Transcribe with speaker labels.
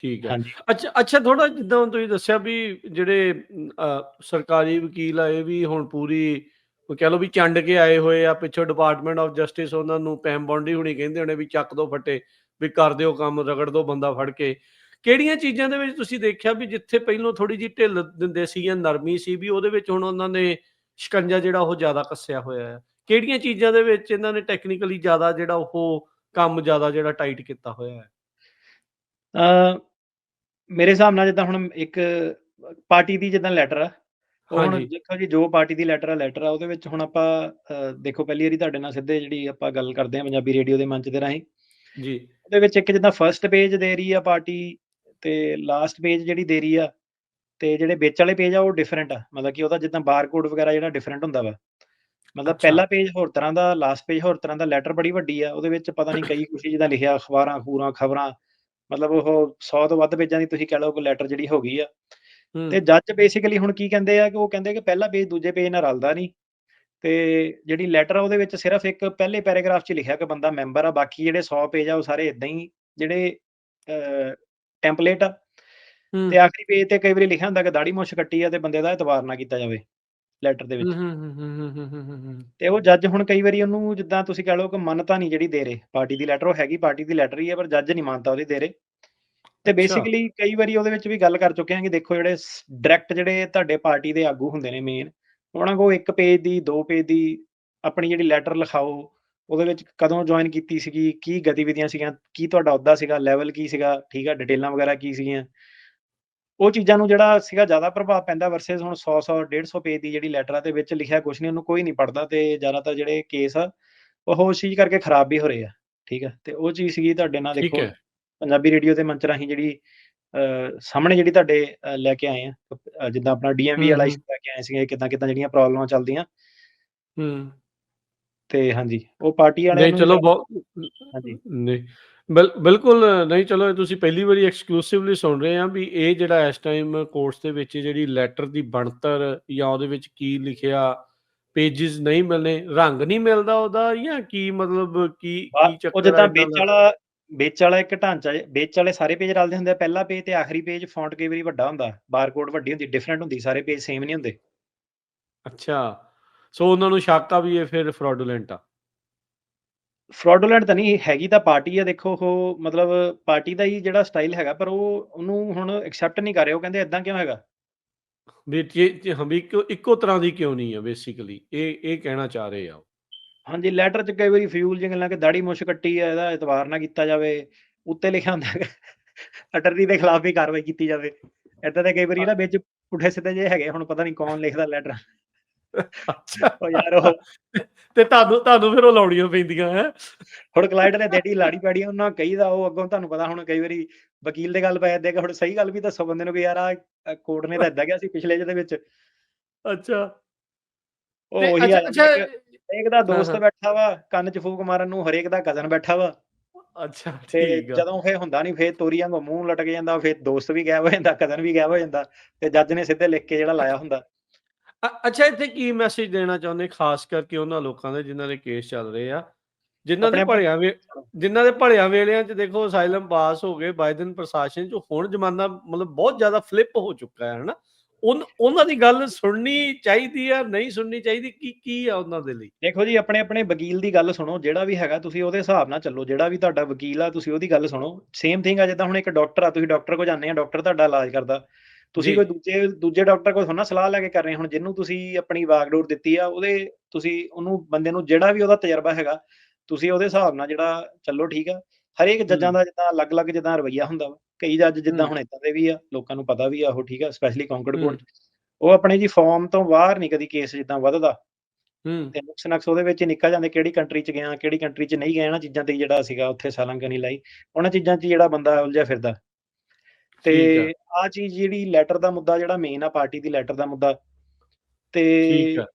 Speaker 1: ਠੀਕ ਹੈ।
Speaker 2: ਹਾਂਜੀ।
Speaker 1: ਅੱਛਾ ਥੋੜ੍ਹਾ ਜਿੱਦਾਂ ਹੁਣ ਤੁਸੀਂ ਦੱਸਿਆ ਵੀ ਜਿਹੜੇ ਸਰਕਾਰੀ ਵਕੀਲ ਆ ਇਹ ਵੀ ਹੁਣ ਪੂਰੀ ਕਹਿ ਲਓ ਵੀ ਚੰਡ ਕੇ ਆਏ ਹੋਏ ਆ, ਪਿੱਛੋਂ ਡਿਪਾਰਟਮੈਂਟ ਆਫ ਜਸਟਿਸ ਉਹਨਾਂ ਨੂੰ ਪੈਮ ਬੋਂਡੀ ਹੁਣੀ ਕਹਿੰਦੇ ਹੋਣੇ ਵੀ ਚੱਕ ਦੋ ਫੱਟੇ, ਵੀ ਕਰ ਦਿਓ ਕੰਮ, ਰਗੜ ਦੋ ਬੰਦਾ ਫੜ ਕੇ। ਕਿਹੜੀਆਂ ਚੀਜ਼ਾਂ ਦੇ ਵਿੱਚ ਤੁਸੀਂ ਦੇਖਿਆ ਵੀ ਜਿੱਥੇ ਪਹਿਲੋਂ ਥੋੜ੍ਹੀ ਜਿਹੀ ਢਿੱਲ ਦਿੰਦੇ ਸੀ ਜਾਂ ਨਰਮੀ ਸੀ, ਵੀ ਉਹਦੇ ਵਿੱਚ ਹੁਣ ਉਹਨਾਂ ਨੇ ਸ਼ਿਕੰਜਾ ਜਿਹੜਾ ਉਹ ਜ਼ਿਆਦਾ ਕੱਸਿਆ ਹੋਇਆ ਹੈ? ਕਿਹੜੀਆਂ ਚੀਜ਼ਾਂ ਦੇ ਵਿੱਚ ਇਹਨਾਂ ਨੇ ਟੈਕਨੀਕਲੀ ਜ਼ਿਆਦਾ ਜਿਹੜਾ ਉਹ ਕੰਮ ਜ਼ਿਆਦਾ ਜਿਹੜਾ ਟਾਈਟ ਕੀਤਾ ਹੋਇਆ ਹੈ?
Speaker 2: ਮੇਰੇ ਹਿਸਾਬ ਨਾਲ ਜਿੱਦਾਂ ਹੁਣ ਇੱਕ ਪਾਰਟੀ ਦੀ ਜਿੱਦਾਂ ਲੈਟਰ ਆ, ਉਹ ਹੁਣ
Speaker 1: ਹਾਂਜੀ,
Speaker 2: ਦੇਖੋ ਜੀ ਜੋ ਪਾਰਟੀ ਦੀ ਲੈਟਰ ਆ ਉਹਦੇ ਵਿੱਚ ਹੁਣ ਆਪਾਂ ਦੇਖੋ ਪਹਿਲੀ ਵਾਰੀ ਤੁਹਾਡੇ ਨਾਲ ਸਿੱਧੇ ਜਿਹੜੀ ਆਪਾਂ ਗੱਲ ਕਰਦੇ ਹਾਂ ਪੰਜਾਬੀ ਰੇਡੀਓ ਦੇ ਮੰਚ ਦੇ ਰਾਹੀਂ,
Speaker 1: ਜੀ।
Speaker 2: ਉਹਦੇ ਵਿੱਚ ਇੱਕ ਜਿੱਦਾਂ ਫਸਟ ਪੇਜ ਦੇ ਰਹੀ ਆ ਪਾਰਟੀ ਤੇ ਲਾਸਟ ਪੇਜ ਜਿਹੜੀ ਦੇ ਰਹੀ ਆ, ਤੇ ਜਿਹੜੇ ਵਿੱਚ ਵਾਲੇ ਪੇਜ ਆ ਉਹ ਡਿਫਰੈਂਟ ਆ, ਮਤਲਬ ਕਿ ਉਹਦਾ ਜਿੱਦਾਂ ਬਾਰਕੋਡ ਵਗੈਰਾ ਜਿਹੜਾ ਡਿਫਰੈਂਟ ਹੁੰਦਾ ਵਾ। ਮਤਲਬ
Speaker 1: ਅੱਛਾ।
Speaker 2: ਪਹਿਲਾ ਪੇਜ ਹੋਰ ਤਰ੍ਹਾਂ ਦਾ, ਲਾਸਟ ਪੇਜ ਹੋਰ ਤਰ੍ਹਾਂ ਦਾ, ਲੈਟਰ ਬੜੀ ਵੱਡੀ ਆ, ਉਹਦੇ ਵਿੱਚ ਪਤਾ ਨਹੀਂ ਕਈ ਕੁਛ ਜਿੱਦਾਂ ਲਿਖਿਆ ਅਖਬਾਰਾਂ ਖਬਰਾਂ, ਮਤਲਬ ਉਹ 100 ਤੋਂ ਵੱਧ ਪੇਜਾਂ ਦੀ ਤੁਸੀਂ ਕਹਿ ਲਓ ਕੋਈ ਲੈਟਰ ਜਿਹੜੀ ਹੋ ਗਈ ਆ।
Speaker 1: ਹੂੰ,
Speaker 2: ਤੇ ਜੱਜ ਬੇਸਿਕਲੀ ਹੁਣ ਕੀ ਕਹਿੰਦੇ ਆ ਕਿ ਉਹ ਕਹਿੰਦੇ ਕਿ ਪਹਿਲਾ ਪੇਜ ਦੂਜੇ ਪੇਜ ਨਾਲ ਰਲਦਾ ਨਹੀਂ, ਤੇ ਜਿਹੜੀ ਲੈਟਰ ਆ ਉਹਦੇ ਵਿੱਚ ਸਿਰਫ ਇੱਕ ਪਹਿਲੇ ਪੈਰਾਗ੍ਰਾਫ 'ਚ ਲਿਖਿਆ ਕਿ ਬੰਦਾ ਮੈਂਬਰ ਆ, ਬਾਕੀ ਜਿਹੜੇ 100 ਪੇਜ ਆ ਉਹ ਸਾਰੇ ਏਦਾਂ ਹੀ ਜਿਹੜੇ ਟੈਂਪਲੇਟ ਆ।
Speaker 1: ਹੂੰ।
Speaker 2: ਤੇ ਆਖਰੀ ਪੇਜ ਤੇ ਕਈ ਵਾਰੀ ਲਿਖਿਆ ਹੁੰਦਾ ਕਿ ਦਾੜੀ ਮੁੱਛ ਕੱਟੀ ਆ ਤੇ ਬੰਦੇ ਦਾ ਇਤਬਾਰ ਨਾ ਕੀਤਾ ਜਾਵੇ ਲੈਟਰ ਦੇ
Speaker 1: ਹੂੰ,
Speaker 2: ਵਿੱਚ।
Speaker 1: ਹੂੰ, ਹੂੰ, ਹੂੰ, ਹੂੰ, ਹੂੰ, ਹੂੰ, ਹੂੰ, ਹੂੰ।
Speaker 2: ਤੇ ਉਹ ਜੱਜ ਹੁਣ ਕਈ ਵਾਰੀ ਉਹਨੂੰ ਜਿੱਦਾਂ ਤੁਸੀਂ ਕਹਿ ਲਓ ਕਿ ਮਾਨਤਾ ਨਹੀਂ ਜਿਹੜੀ ਦੇ ਰਹੇ ਪਾਰਟੀ ਦੀ ਲੈਟਰ, ਉਹ ਹੈਗੀ ਪਾਰਟੀ ਦੀ ਲੈਟਰ ਹੀ ਹੈ ਪਰ ਜੱਜ ਨਹੀਂ ਮਾਨਤਾ ਉਹਦੀ ਦੇ ਰਹੇ। ਤੇ
Speaker 1: ਅੱਛਾ।
Speaker 2: ਬੇਸਿਕਲੀ ਕਈ ਵਾਰੀ ਉਹਦੇ ਵਿੱਚ ਵੀ ਗੱਲ ਕਰ ਚੁੱਕੇ ਹਾਂ ਕਿ ਦੇਖੋ ਜਿਹੜੇ ਡਾਇਰੈਕਟ ਜਿਹੜੇ ਤੁਹਾਡੇ ਪਾਰਟੀ ਦੇ ਆਗੂ ਹੁੰਦੇ ਨੇ ਮੇਨ, ਉਹਨਾਂ ਕੋਲ 1 ਪੇਜ ਦੀ 2 ਪੇਜ ਦੀ ਆਪਣੀ ਜਿਹੜੀ ਲੈਟਰ ਲਿਖਾਓ, ਉਹਦੇ ਵਿੱਚ ਕਦੋਂ ਜੁਆਇਨ ਕੀਤੀ ਸੀਗੀ, ਕੀ ਗਤੀਵਿਧੀਆਂ ਸੀਗੀਆਂ, ਕੀ ਤੁਹਾਡਾ ਅਹੁਦਾ ਸੀਗਾ, ਲੈਵਲ ਕੀ ਸੀਗਾ, ਠੀਕ ਆ, ਡਿਟੇਲਾਂ ਵਗੈਰਾ ਕੀ ਸੀਗੀਆਂ। ਉਹ ਚੀਜ਼ਾਂ ਨੂੰ ਜਿਹੜਾ ਸੀਗਾ ਜ਼ਿਆਦਾ ਪ੍ਰਭਾਵ ਪੈਂਦਾ ਵਰਸਸ ਹੁਣ 100-100 150 ਪੇਜ ਦੀ ਜਿਹੜੀ ਲੈਟਰ ਆ ਦੇ ਵਿੱਚ ਲਿਖਿਆ ਕੁਛ ਨਹੀਂ, ਉਹਨੂੰ ਕੋਈ ਨਹੀਂ ਪੜ੍ਹਦਾ ਤੇ ਜ਼ਿਆਦਾਤਰ ਜਿਹੜੇ ਕੇਸ ਆ, ਉਹ ਉਸ ਚੀਜ਼ ਕਰਕੇ ਖਰਾਬ ਵੀ ਹੋ ਰਹੇ ਆ, ਠੀਕ ਆ। ਤੇ ਉਹ ਚੀਜ਼ ਸੀਗੀ ਤੁਹਾਡੇ ਨਾਲ
Speaker 1: ਠੀਕ
Speaker 2: ਦੇਖੋ
Speaker 1: ਹੈ।
Speaker 2: ਪੰਜਾਬੀ ਰੇਡੀਓ ਦੇ ਮੰਚ ਰਾਹੀਂ ਜਿਹੜੀ ਸਾਹਮਣੇ ਜਿਹੜੀ ਤੁਹਾਡੇ ਲੈ ਕੇ ਆਏ ਆ, ਜਿੱਦਾਂ ਆਪਣਾ ਡੀਐਮਵੀ
Speaker 1: ਹੂੰ,
Speaker 2: ਵਾਲਾ
Speaker 1: ਹੂੰ,
Speaker 2: ਇਸ਼ੂ ਲੈ ਕੇ ਆਏ ਸੀਗੇ, ਕਿੱਦਾਂ-ਕਿੱਦਾਂ ਜਿਹੜੀਆਂ ਪ੍ਰੋਬਲਮਾਂ ਚੱਲਦੀਆਂ,
Speaker 1: ਹੂੰ।
Speaker 2: ਤੇ ਹਾਂਜੀ, ਉਹ ਪਾਰਟੀ ਵਾਲਿਆਂ
Speaker 1: ਨਹੀਂ
Speaker 2: ਨੂੰ ਵੀ
Speaker 1: ਚਲੋ
Speaker 2: ਥੋੜਾ ਹਾਂਜੀ,
Speaker 1: ਨਹੀਂ ਬਿਲਕੁਲ ਨਹੀਂ ਚਲੋ ਇਹ ਤੁਸੀਂ ਪਹਿਲੀ ਵਾਰੀ ਐਕਸਕਲੂਸਿਵਲੀ ਸੁਣ ਰਹੇ ਆ ਵੀ ਇਹ ਜਿਹੜਾ ਇਸ ਟਾਈਮ ਕੋਰਸ ਦੇ ਵਿੱਚ ਜਿਹੜੀ ਲੈਟਰ ਦੀ ਬਣਤਰ ਜਾਂ ਉਹਦੇ ਵਿੱਚ ਕੀ ਲਿਖਿਆ, ਪੇਜਿਸ ਨਹੀਂ ਮਿਲਣੇ, ਰੰਗ ਨਹੀਂ ਮਿਲਦਾ ਉਹਦਾ ਜਾਂ ਕੀ ਮਤਲਬ ਕੀ ਕੀ
Speaker 2: ਉਹ
Speaker 1: ਚੱਕਰ ਆ
Speaker 2: ਜਿੱਦਾਂ
Speaker 1: ਇਦਾਂ ਦਾ?
Speaker 2: ਵਿੱਚ ਵਾਲਾ ਇੱਕ ਢਾਂਚਾ ਵਿੱਚ ਵਾਲੇ ਸਾਰੇ ਪੇਜ ਰਲਦੇ ਹੁੰਦੇ ਆ, ਪਹਿਲਾ ਪੇਜ ਤੇ ਆਖਰੀ ਪੇਜ ਫੌਂਟ ਕਈ ਵਾਰੀ ਵੱਡਾ ਹੁੰਦਾ, ਬਾਰਕੋਡ ਵੱਡੀ ਹੁੰਦੀ, ਡਿਫਰੈਂਟ ਹੁੰਦੀ, ਸਾਰੇ ਪੇਜ ਸੇਮ ਨਹੀਂ ਹੁੰਦੇ।
Speaker 1: ਅੱਛਾ, ਸੋ ਉਹਨਾਂ ਨੂੰ ਸ਼ੱਕ ਆ ਵੀ ਇਹ ਫਿਰ ਫਰਾਡੂਲੈਂਟ ਆ।
Speaker 2: ਫਰਾਡੂਲੈਂਟ ਤਾਂ ਨਹੀਂ ਹੈਗੀ, ਤਾਂ ਪਾਰਟੀ ਆ ਦੇਖੋ, ਉਹ ਮਤਲਬ ਪਾਰਟੀ ਦਾ ਹੀ ਜਿਹੜਾ ਸਟਾਈਲ ਹੈਗਾ, ਪਰ ਉਹ ਉਹਨੂੰ ਹੁਣ ਐਕਸੈਪਟ ਨਹੀਂ ਕਰ ਰਹੇ, ਉਹ ਕਹਿੰਦੇ ਏਦਾਂ ਕਿਉਂ ਹੈਗਾ?
Speaker 1: ਵੀ ਜੇ ਹਾਂ ਵੀ ਇੱਕੋ ਤਰ੍ਹਾਂ ਦੀ ਕਿਉਂ ਨਹੀਂ ਆ ਬੇਸਿਕਲੀ ਇਹ ਕਹਿਣਾ ਚਾਹ ਰਹੇ ਆ ਉਹ।
Speaker 2: ਹਾਂਜੀ, ਲੈਟਰ 'ਚ ਕਈ ਵਾਰੀ ਫਿਜ਼ੂਲ ਜਿਹੀਆਂ ਗੱਲਾਂ ਕਿ ਦਾੜੀ ਮੁੱਛ ਕੱਟੀ ਆ, ਇਹਦਾ ਇਤਬਾਰ ਨਾ ਕੀਤਾ ਜਾਵੇ। ਉੱਤੇ ਲਿਖਿਆ ਹੁੰਦਾ ਹੈਗਾ ਅਟਰਨੀ ਦੇ ਖਿਲਾਫ ਵੀ ਕਾਰਵਾਈ ਕੀਤੀ ਜਾਵੇ। ਏਦਾਂ ਦੇ ਕਈ ਵਾਰੀ ਨਾ ਵਿੱਚ ਪੁੱਠੇ ਸਿੱਧੇ ਜਿਹੇ ਹੈਗੇ, ਹੁਣ ਪਤਾ ਨਹੀਂ ਕੌਣ ਲਿਖਦਾ ਲੈਟਰ।
Speaker 1: ਅੱਛਾ
Speaker 2: ਉਹ ਯਾਰ ਉਹ
Speaker 1: ਤੇ ਤੁਹਾਨੂੰ ਫਿਰ ਉਹ ਲਾਉਣੀਆਂ ਪੈਂਦੀਆਂ ਹੈ?
Speaker 2: ਹੁਣ ਕਲਾਇੰਟ ਨੇ ਦੇਣੀ ਲਾੜੀ ਪੈਣੀ, ਉਹਨਾਂ ਕਹੀਦਾ, ਉਹ ਅੱਗੋਂ ਤੁਹਾਨੂੰ ਪਤਾ ਹੁਣ ਕਈ ਵਾਰੀ ਵਕੀਲ ਦੇ ਗੱਲ ਪੈ ਜਾਂਦੀ ਹੈ ਕਿ ਹੁਣ ਸਹੀ ਗੱਲ ਵੀ ਦੱਸੋ ਬੰਦੇ ਨੂੰ ਕਿ ਯਾਰ ਆਹ ਕੋਰਟ ਨੇ ਤਾਂ ਏਦਾਂ ਕਿਹਾ ਸੀ ਪਿਛਲੇ ਜਿਹੇ ਦੇ ਵਿੱਚ।
Speaker 1: ਅੱਛਾ ਤੇ
Speaker 2: ਉਹ ਉਹੀ ਆ
Speaker 1: ਅੱਛਾ
Speaker 2: ਜਾਂਦਾ ਕਿ ਹਰੇਕ ਦਾ
Speaker 1: ਹਾਂ,
Speaker 2: ਦੋਸਤ
Speaker 1: ਹਾਂ।
Speaker 2: ਬੈਠਾ ਵਾ, ਕੰਨ 'ਚ ਫੂਕ ਮਾਰਨ ਨੂੰ ਹਰੇਕ ਦਾ ਕਜ਼ਨ ਬੈਠਾ ਵਾ।
Speaker 1: ਅੱਛਾ
Speaker 2: ਤੇ
Speaker 1: ਠੀਕ ਆ।
Speaker 2: ਜਦੋਂ ਫੇਰ ਹੁੰਦਾ ਨੀ, ਫੇਰ ਤੋਰੀ ਵਾਂਗੂ ਮੂੰਹ ਲਟਕ ਜਾਂਦਾ, ਫੇਰ ਦੋਸਤ ਵੀ ਗਾਇਬ ਹੋ ਜਾਂਦਾ, ਕਜ਼ਨ ਵੀ ਗਾਇਬ ਹੋ ਜਾਂਦਾ, ਤੇ ਜੱਜ ਨੇ ਸਿੱਧੇ ਲਿਖ ਕੇ ਜਿਹੜਾ ਲਾਇਆ ਹੁੰਦਾ।
Speaker 1: ਅੱਛਾ ਇੱਥੇ ਕੀ ਮੈਸੇਜ ਦੇਣਾ ਚਾਹੁੰਦੇ ਖਾਸ ਕਰਕੇ ਉਹਨਾਂ ਲੋਕਾਂ ਦੇ ਜਿਨ੍ਹਾਂ ਦੇ ਕੇਸ ਚੱਲ ਰਹੇ ਆ, ਜਿਨ੍ਹਾਂ ਦੇ
Speaker 2: ਆਪਣੇ ਆਪਣੇ
Speaker 1: ਜਿਨ੍ਹਾਂ ਦੇ ਭਲਿਆਂ ਵੇਲਿਆਂ 'ਚ ਦੇਖੋ ਅਸਾਈਲਮ ਪਾਸ ਹੋ ਗਏ ਬਾਈਡਨ ਪ੍ਰਸ਼ਾਸਨ 'ਚ, ਹੁਣ ਜ਼ਮਾਨਾ ਮਤਲਬ ਬਹੁਤ ਜ਼ਿਆਦਾ ਫਲਿੱਪ ਹੋ ਚੁੱਕਾ ਹੈ ਹਨਾ? ਉਹਨਾਂ ਦੀ ਗੱਲ ਸੁਣਨੀ ਚਾਹੀਦੀ ਆ, ਨਹੀਂ ਸੁਣਨੀ ਚਾਹੀਦੀ, ਕੀ ਆ ਉਹਨਾਂ ਦੇ ਲਈ?
Speaker 2: ਦੇਖੋ ਜੀ, ਆਪਣੇ-ਆਪਣੇ ਵਕੀਲ ਦੀ ਗੱਲ ਸੁਣੋ, ਜਿਹੜਾ ਵੀ ਹੈਗਾ ਤੁਸੀਂ ਉਹਦੇ ਹਿਸਾਬ ਨਾਲ ਚੱਲੋ, ਜਿਹੜਾ ਵੀ ਤੁਹਾਡਾ ਵਕੀਲ ਆ ਤੁਸੀਂ ਉਹਦੀ ਗੱਲ ਸੁਣੋ। ਸੇਮ ਥਿੰਗ ਆ ਜਿੱਦਾਂ ਹੁਣ ਇੱਕ ਡਾਕਟਰ ਆ, ਤੁਸੀਂ ਡਾਕਟਰ ਕੋਲ ਜਾਂਦੇ ਆ, ਡਾਕਟਰ ਤੁਹਾਡਾ ਇਲਾਜ ਕਰਦਾ। ਤੁਸੀਂ
Speaker 1: ਜੀ।
Speaker 2: ਕੋਈ ਦੂਜੇ ਡਾਕਟਰ ਕੋਲ ਥੋੜ੍ਹਾ ਨਾ ਸਲਾਹ ਲੈ ਕੇ ਕਰ ਰਹੇ, ਹੁਣ ਜਿਹਨੂੰ ਤੁਸੀਂ ਆਪਣੀ ਵਾਗਡੋਰ ਦਿੱਤੀ ਆ, ਉਹਦੇ ਤੁਸੀਂ ਉਹਨੂੰ ਬੰਦੇ ਨੂੰ ਜਿਹੜਾ ਵੀ ਉਹਦਾ ਤਜਰਬਾ ਹੈਗਾ, ਤੁਸੀਂ ਉਹਦੇ ਹਿਸਾਬ ਨਾਲ ਜਿਹੜਾ ਚੱਲੋ, ਠੀਕ ਆ। ਹਰੇਕ ਜੱਜਾਂ
Speaker 1: ਹੂੰ,
Speaker 2: ਦਾ ਜਿੱਦਾਂ ਅਲੱਗ-ਅਲੱਗ ਜਿੱਦਾਂ ਰਵੱਈਆ ਹੁੰਦਾ ਵਾ। ਕਈ ਜੱਜ ਜਿੱਦਾਂ
Speaker 1: ਹੂੰ,
Speaker 2: ਹੁਣ ਏਦਾਂ ਦੇ ਵੀ ਆ, ਲੋਕਾਂ ਨੂੰ ਪਤਾ ਵੀ ਆ ਉਹ, ਠੀਕ ਆ, ਸਪੈਸ਼ਲੀ ਕੌਂਕੜ
Speaker 1: ਹੂੰ,
Speaker 2: ਕੋਰਟ 'ਚ। ਉਹ ਆਪਣੇ ਜੀ ਫੋਰਮ ਤੋਂ ਬਾਹਰ ਨੀ ਕਦੀ ਕੇਸ ਜਿੱਦਾਂ ਵੱਧਦਾ।
Speaker 1: ਹੂੰ।
Speaker 2: ਤੇ ਨੁਕਸ-ਨਕਸ ਉਹਦੇ ਵਿੱਚ ਹੀ ਨਿਕਲ ਜਾਂਦੇ, ਕਿਹੜੀ ਕੰਟਰੀ 'ਚ ਗਿਆ, ਕਿਹੜੀ ਕੰਟਰੀ 'ਚ ਨਹੀਂ ਗਿਆ, ਇਹਨਾਂ ਚੀਜ਼ਾਂ ਤੇ ਜਿਹੜਾ ਸੀਗਾ ਉੱਥੇ ਸਾਲੰਕਨੀ ਲਾਈ, ਉਹਨਾਂ ਚੀਜ਼ਾਂ 'ਚ ਜਿਹੜਾ ਬੰਦਾ ਉਲਝਿਆ ਫਿਰਦਾ। ਤੇ
Speaker 1: ਠੀਕ ਆ,
Speaker 2: ਆਹ ਚੀਜ਼ ਜਿਹੜੀ ਲੈਟਰ ਦਾ ਮੁੱਦਾ ਜਿਹੜਾ ਮੇਨ ਆ, ਪਾਰਟੀ ਦੀ ਲੈਟਰ ਦਾ ਮੁੱਦਾ, ਤੇ
Speaker 1: ਠੀਕ ਆ।